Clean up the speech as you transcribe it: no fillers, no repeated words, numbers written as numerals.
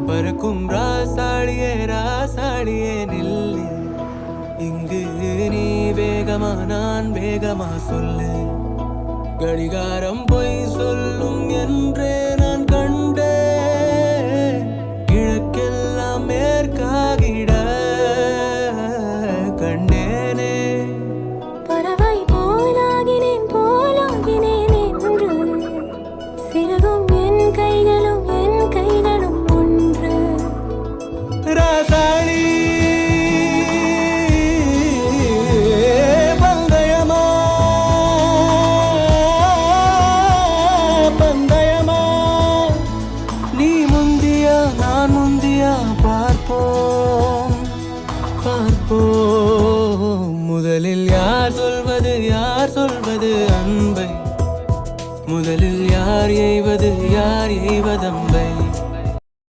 பறக்கும் ராசாளியே ராசாளியே நில்லு, இங்கு நீ வேகமா நான் வேகமா சொல்லு. கடிகாரம் பொய் சொல்லும் என்றே நான் கண்டேன், கிழக்கெல்லாம் மேற்காகிட கண்டேனே. பறவை போலாகினேன் போலாகினேன் என்று, சிறகும் என் கைகளும் ஒன்று. ராசாளி பந்தயமா பந்தயமா, நீ முந்தியா நான் முந்தியா பார்ப்போம் பார்ப்போம். முதலில் யார் சொல்வது அன்பை, முதலில் யார் எய்வதம்பை.